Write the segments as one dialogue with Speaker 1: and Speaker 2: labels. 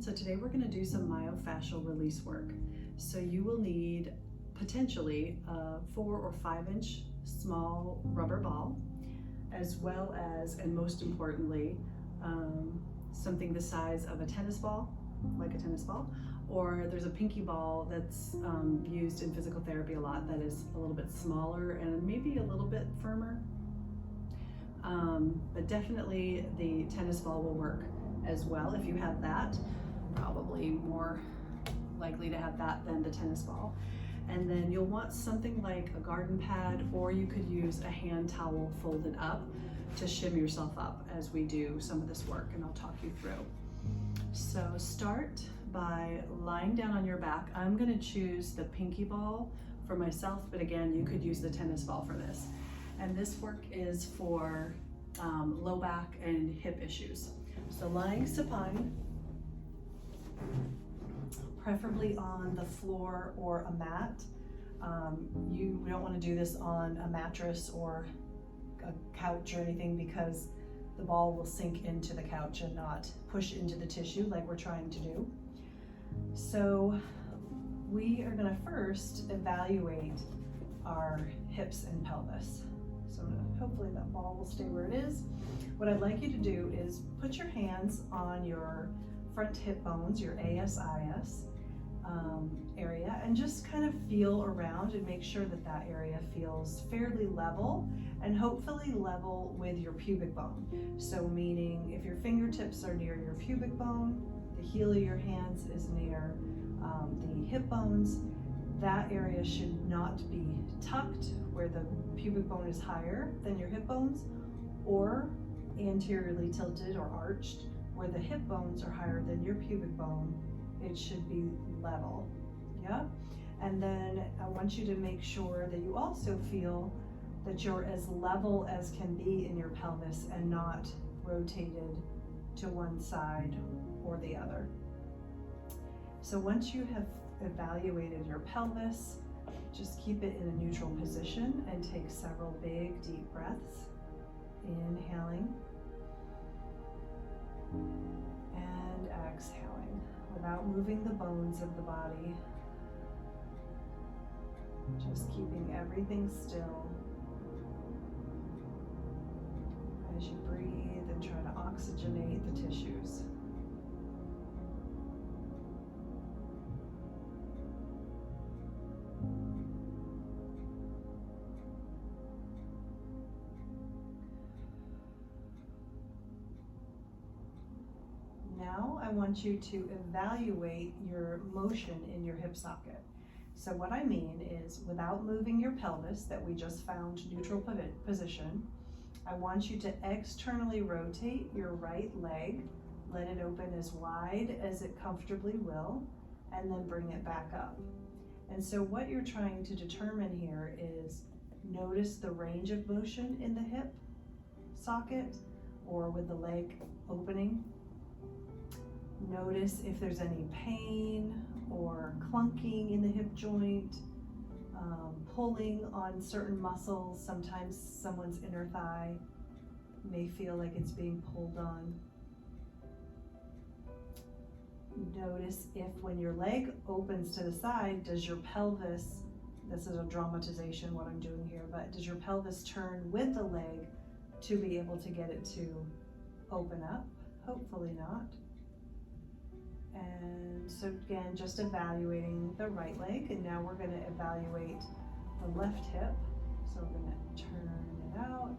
Speaker 1: So today we're going to do some myofascial release work. So you will need potentially a 4 or 5 inch small rubber ball, as well as, and most importantly, something the size of a tennis ball, like a tennis ball, or there's a pinky ball that's used in physical therapy a lot that is a little bit smaller and maybe a little bit firmer. But definitely the tennis ball will work as well. If you have that, probably more likely to have that than the tennis ball. And then you'll want something like a garden pad, or you could use a hand towel folded up to shim yourself up as we do some of this work, and I'll talk you through. So start by lying down on your back. I'm going to choose the pinky ball for myself, but again, you could use the tennis ball for this. And this work is for low back and hip issues. So lying supine, preferably on the floor or a mat. You don't want to do this on a mattress or a couch or anything, because the ball will sink into the couch and not push into the tissue like we're trying to do. So we are going to first evaluate our hips and pelvis. So hopefully that ball will stay where it is. What I'd like you to do is put your hands on your front hip bones, your ASIS area, and just kind of feel around and make sure that that area feels fairly level, and hopefully level with your pubic bone. So meaning if your fingertips are near your pubic bone, the heel of your hands is near the hip bones, that area should not be tucked where the pubic bone is higher than your hip bones, or anteriorly tilted or arched where the hip bones are higher than your pubic bone. It should be level. Yeah. And then I want you to make sure that you also feel that you're as level as can be in your pelvis and not rotated to one side or the other. So once you have evaluated your pelvis, just keep it in a neutral position and take several big deep breaths, inhaling and exhaling without moving the bones of the body, just keeping everything still as you breathe and try to oxygenate the tissues. Now I want you to evaluate your motion in your hip socket. So what I mean is, without moving your pelvis that we just found neutral position, I want you to externally rotate your right leg, let it open as wide as it comfortably will, and then bring it back up. And so what you're trying to determine here is, notice the range of motion in the hip socket or with the leg opening. Notice if there's any pain or clunking in the hip joint, pulling on certain muscles. Sometimes someone's inner thigh may feel like it's being pulled on. Notice if when your leg opens to the side, does your pelvis, this is a dramatization what I'm doing here, but does your pelvis turn with the leg to be able to get it to open up? Hopefully not. And so again, just evaluating the right leg, and now we're going to evaluate the left hip. So we're going to turn it out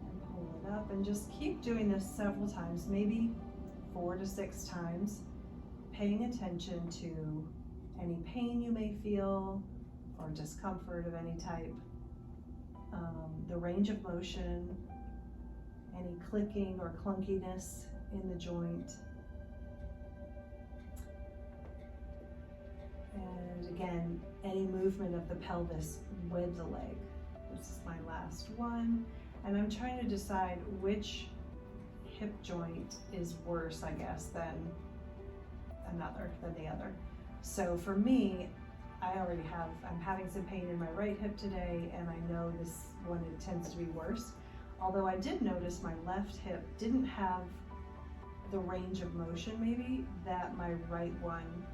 Speaker 1: and pull it up, and just keep doing this several times, maybe 4 to 6 times, paying attention to any pain you may feel or discomfort of any type, the range of motion, any clicking or clunkiness in the joint. And again, any movement of the pelvis with the leg. This is my last one. And I'm trying to decide which hip joint is worse, I guess, than the other. So for me, I'm having some pain in my right hip today, and I know this one, it tends to be worse. Although I did notice my left hip didn't have the range of motion maybe that my right one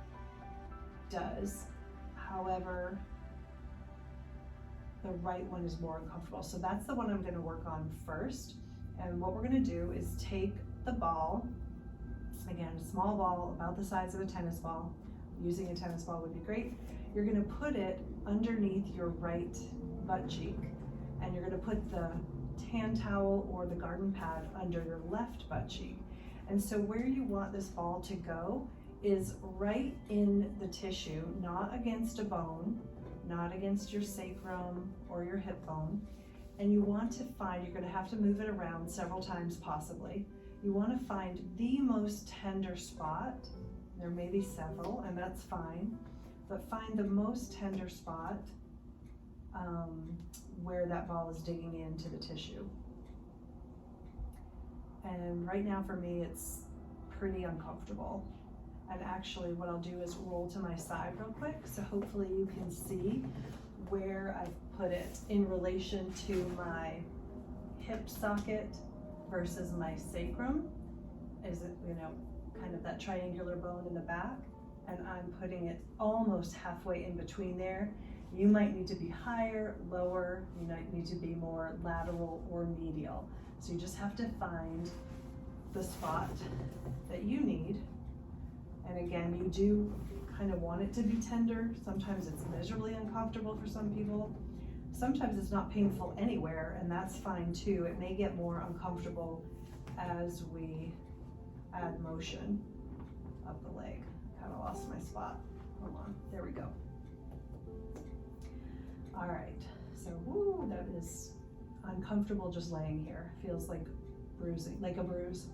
Speaker 1: does. However, the right one is more uncomfortable. So that's the one I'm going to work on first. And what we're going to do is take the ball, again, a small ball about the size of a tennis ball. Using a tennis ball would be great. You're going to put it underneath your right butt cheek, and you're going to put the hand towel or the garden pad under your left butt cheek. And so where you want this ball to go is right in the tissue, not against a bone, not against your sacrum or your hip bone. And you want to find, you're going to have to move it around several times possibly. You want to find the most tender spot. There may be several, and that's fine, but find the most tender spot where that ball is digging into the tissue. And right now for me, it's pretty uncomfortable. And actually what I'll do is roll to my side real quick, so hopefully you can see where I've put it in relation to my hip socket versus my sacrum. Is it, you know, kind of that triangular bone in the back, and I'm putting it almost halfway in between there. You might need to be higher, lower, you might need to be more lateral or medial. So you just have to find the spot that you need. And again, you do kind of want it to be tender. Sometimes it's miserably uncomfortable for some people. Sometimes it's not painful anywhere, and that's fine too. It may get more uncomfortable as we add motion up the leg. Kind of lost my spot. Hold on, there we go. All right, so woo, that is uncomfortable just laying here. Feels like bruising, like a bruise.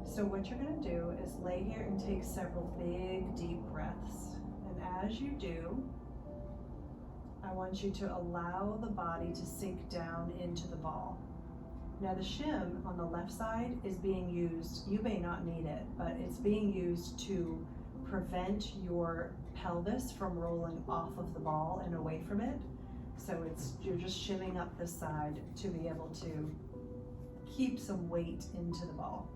Speaker 1: So what you're gonna do is lay here and take several big, deep breaths. And as you do, I want you to allow the body to sink down into the ball. Now the shim on the left side is being used, you may not need it, but it's being used to prevent your pelvis from rolling off of the ball and away from it. So you're just shimming up the side to be able to keep some weight into the ball.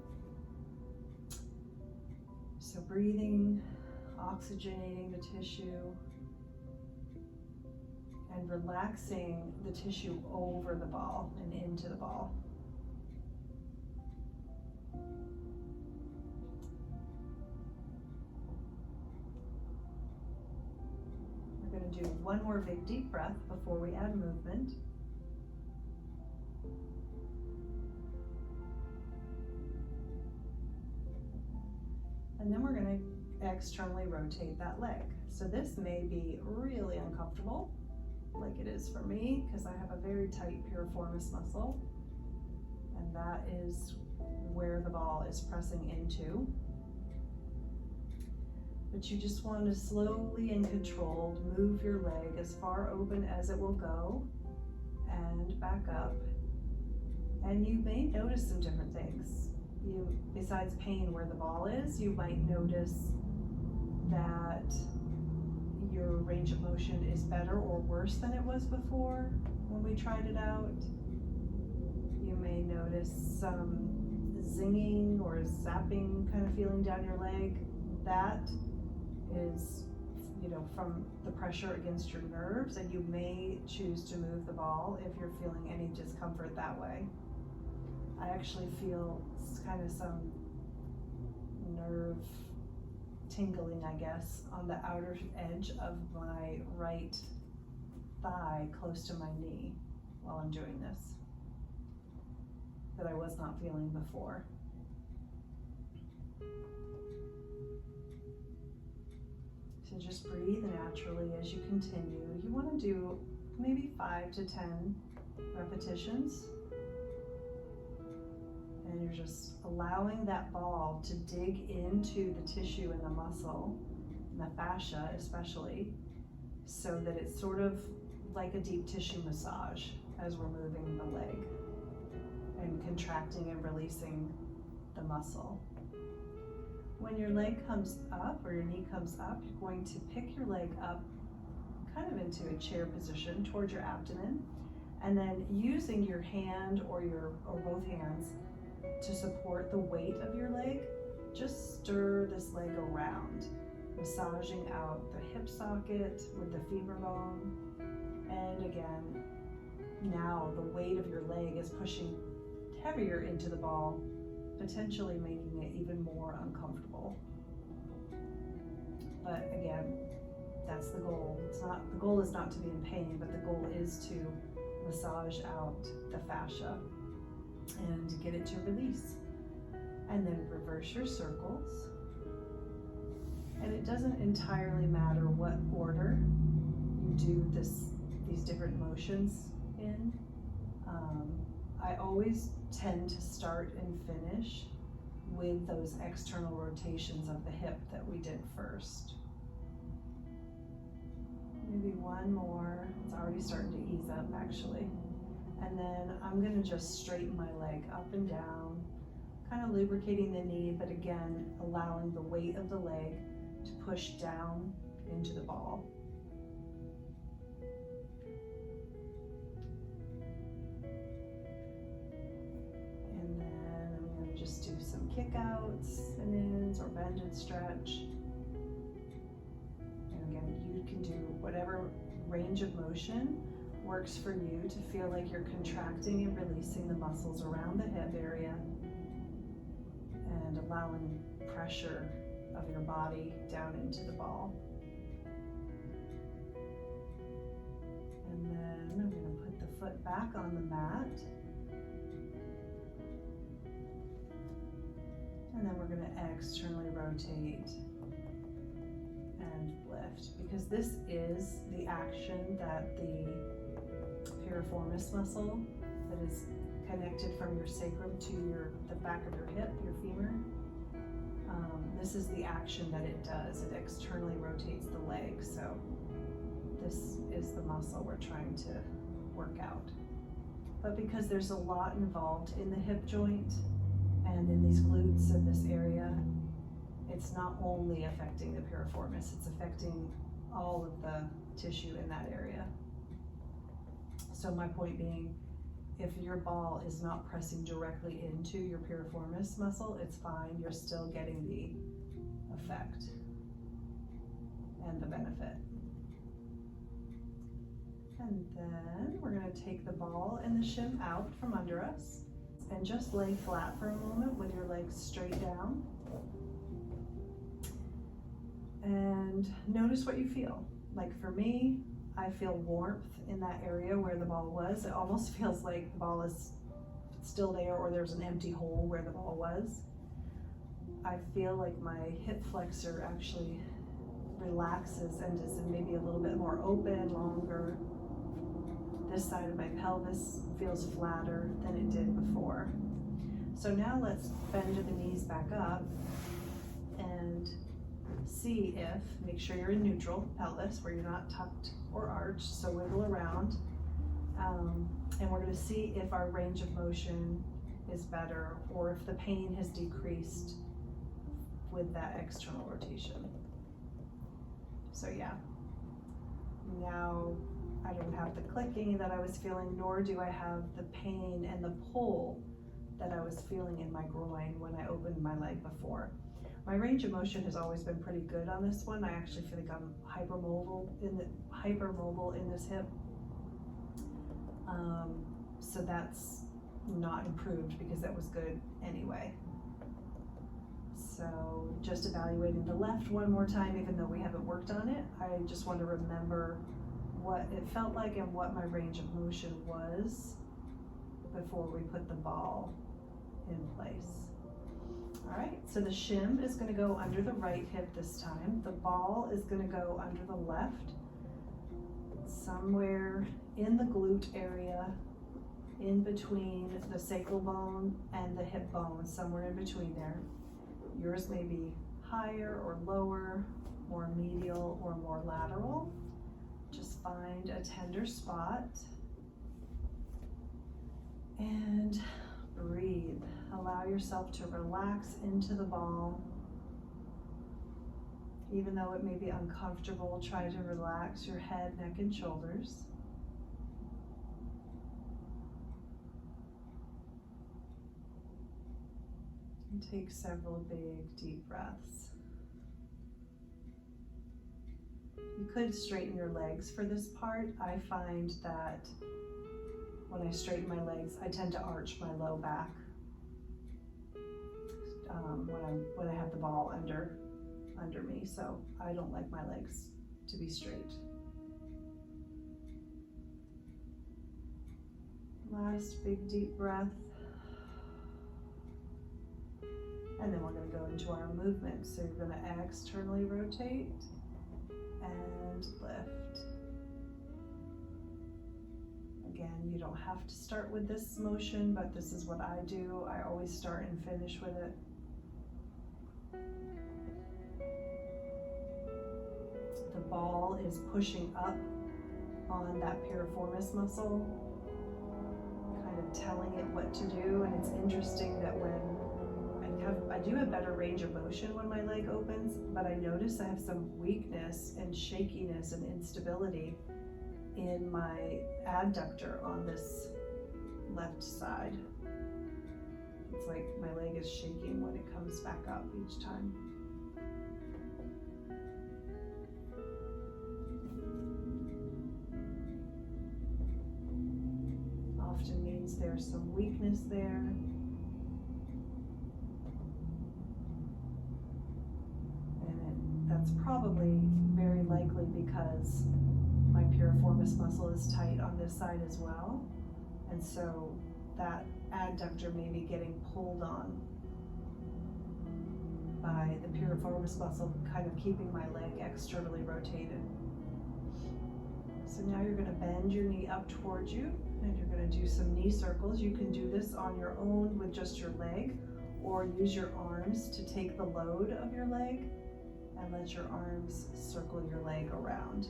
Speaker 1: So breathing, oxygenating the tissue, and relaxing the tissue over the ball and into the ball. We're going to do one more big deep breath before we add movement. And then we're going to externally rotate that leg. So this may be really uncomfortable, like it is for me, because I have a very tight piriformis muscle, and that is where the ball is pressing into. But you just want to slowly and controlled move your leg as far open as it will go and back up. And you may notice some different things. Besides pain where the ball is, you might notice that your range of motion is better or worse than it was before when we tried it out. You may notice some zinging or zapping kind of feeling down your leg. That is, you know, from the pressure against your nerves, and you may choose to move the ball if you're feeling any discomfort that way. I actually feel kind of some nerve tingling, I guess, on the outer edge of my right thigh close to my knee while I'm doing this, that I was not feeling before. So just breathe naturally as you continue. You want to do maybe 5 to 10 repetitions. And you're just allowing that ball to dig into the tissue and the muscle, and the fascia especially, so that it's sort of like a deep tissue massage as we're moving the leg and contracting and releasing the muscle. When your leg comes up or your knee comes up, you're going to pick your leg up kind of into a chair position towards your abdomen, and then using your hand or both hands to support the weight of your leg, just stir this leg around, massaging out the hip socket with the femur bone. And again, now the weight of your leg is pushing heavier into the ball, potentially making it even more uncomfortable. But again, that's the goal. The goal is not to be in pain, but the goal is to massage out the fascia and get it to release. And then reverse your circles. And it doesn't entirely matter what order you do these different motions in. I always tend to start and finish with those external rotations of the hip that we did first. Maybe one more. It's already starting to ease up actually. And then I'm gonna just straighten my leg up and down, kind of lubricating the knee, but again, allowing the weight of the leg to push down into the ball. And then I'm going to just do some kick outs and ins or bend and stretch. And again, you can do whatever range of motion works for you to feel like you're contracting and releasing the muscles around the hip area and allowing pressure of your body down into the ball. And then I'm going to put the foot back on the mat. And then we're going to externally rotate and lift, because this is the action that the piriformis muscle that is connected from your sacrum to the back of your hip, your femur. This is the action that it does. It externally rotates the leg. So this is the muscle we're trying to work out. But because there's a lot involved in the hip joint and in these glutes in this area, it's not only affecting the piriformis, it's affecting all of the tissue in that area. So my point being, if your ball is not pressing directly into your piriformis muscle, it's fine. You're still getting the effect and the benefit. And then we're going to take the ball and the shim out from under us and just lay flat for a moment with your legs straight down. And notice what you feel. Like for me, I feel warmth in that area where the ball was. It almost feels like the ball is still there, or there's an empty hole where the ball was. I feel like my hip flexor actually relaxes and is maybe a little bit more open, longer. This side of my pelvis feels flatter than it did before. So now let's bend the knees back up and see if, make sure you're in neutral pelvis where you're not tucked or arched, so wiggle around. And we're going to see if our range of motion is better or if the pain has decreased with that external rotation. So yeah, now I don't have the clicking that I was feeling, nor do I have the pain and the pull that I was feeling in my groin when I opened my leg before. My range of motion has always been pretty good on this one. I actually feel like I'm hypermobile in this hip. So that's not improved because that was good anyway. So just evaluating the left one more time, even though we haven't worked on it. I just want to remember what it felt like and what my range of motion was before we put the ball in place. All right, so the shim is going to go under the right hip this time. The ball is going to go under the left, somewhere in the glute area, in between the sacral bone and the hip bone, somewhere in between there. Yours may be higher or lower, more medial or more lateral. Just find a tender spot and breathe. Allow yourself to relax into the ball. Even though it may be uncomfortable, try to relax your head, neck, and shoulders. And take several big, deep breaths. You could straighten your legs for this part. I find that when I straighten my legs, I tend to arch my low back when I have the ball under me, so I don't like my legs to be straight. Last big deep breath. And then we're going to go into our movement. So you're going to externally rotate and lift. Again, you don't have to start with this motion, but this is what I do. I always start and finish with it. The ball is pushing up on that piriformis muscle, kind of telling it what to do. And it's interesting that when I do have better range of motion when my leg opens, but I notice I have some weakness and shakiness and instability in my adductor on this left side. It's like my leg is shaking when it comes back up each time. Often means there's some weakness there. That's probably very likely because my piriformis muscle is tight on this side as well. And so that adductor may be getting pulled on by the piriformis muscle, kind of keeping my leg externally rotated. So now you're going to bend your knee up towards you, and you're going to do some knee circles. You can do this on your own with just your leg, or use your arms to take the load of your leg and let your arms circle your leg around.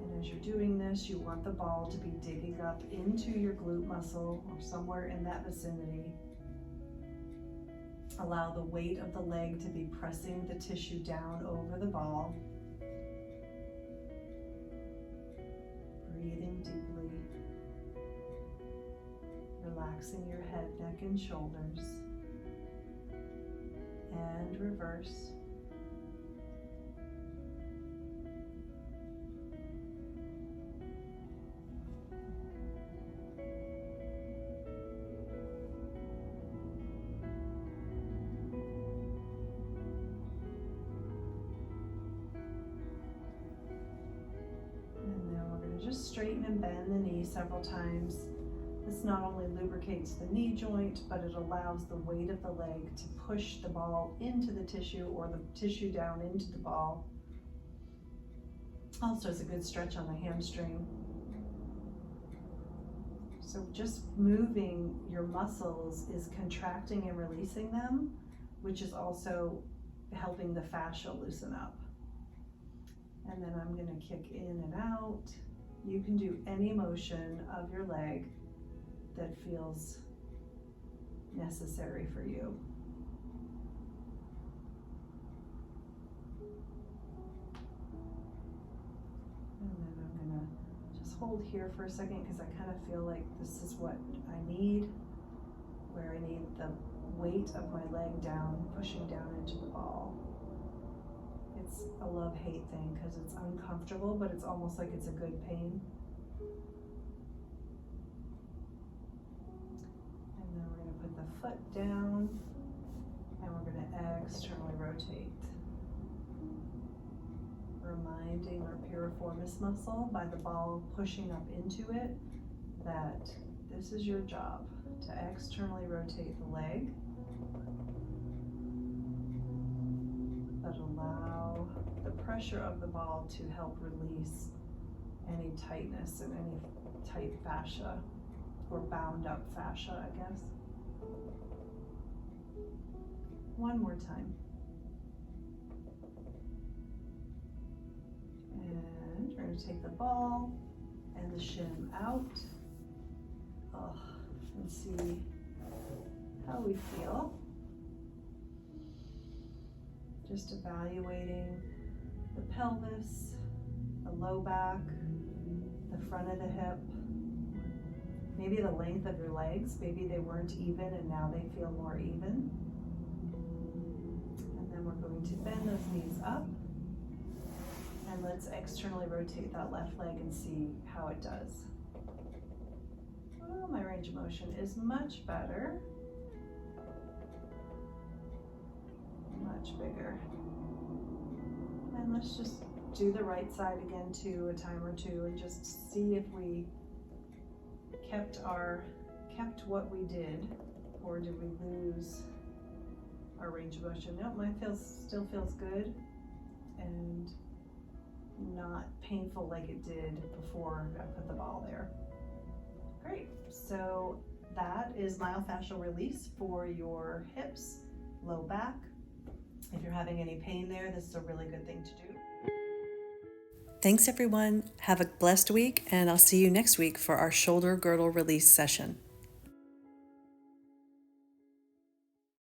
Speaker 1: And as you're doing this, you want the ball to be digging up into your glute muscle or somewhere in that vicinity. Allow the weight of the leg to be pressing the tissue down over the ball. Breathing deeply. Relaxing your head, neck, and shoulders. And reverse. Just straighten and bend the knee several times. This not only lubricates the knee joint, but it allows the weight of the leg to push the ball into the tissue or the tissue down into the ball. Also, it's a good stretch on the hamstring. So just moving your muscles is contracting and releasing them, which is also helping the fascia loosen up. And then I'm going to kick in and out. You can do any motion of your leg that feels necessary for you. And then I'm gonna just hold here for a second because I kind of feel like this is what I need, where I need the weight of my leg down, pushing down into the ball. It's a love-hate thing because it's uncomfortable, but it's almost like it's a good pain. And then we're going to put the foot down, and we're going to externally rotate. Reminding our piriformis muscle by the ball pushing up into it that this is your job, to externally rotate the leg. But allow the pressure of the ball to help release any tightness and any tight fascia or bound up fascia, I guess. One more time. And we're going to take the ball and the shim out. And see how we feel. Just evaluating the pelvis, the low back, the front of the hip, maybe the length of your legs. Maybe they weren't even and now they feel more even. And then we're going to bend those knees up. And let's externally rotate that left leg and see how it does. Oh, my range of motion is much better. Much bigger. And let's just do the right side again too, a time or two, and just see if we kept what we did, or did we lose our range of motion. Nope, mine still feels good and not painful like it did before I put the ball there. Great, so that is myofascial release for your hips, low back. If you're having any pain there, this is a really good thing to do. Thanks everyone. Have a blessed week, and I'll see you next week for our shoulder girdle release session.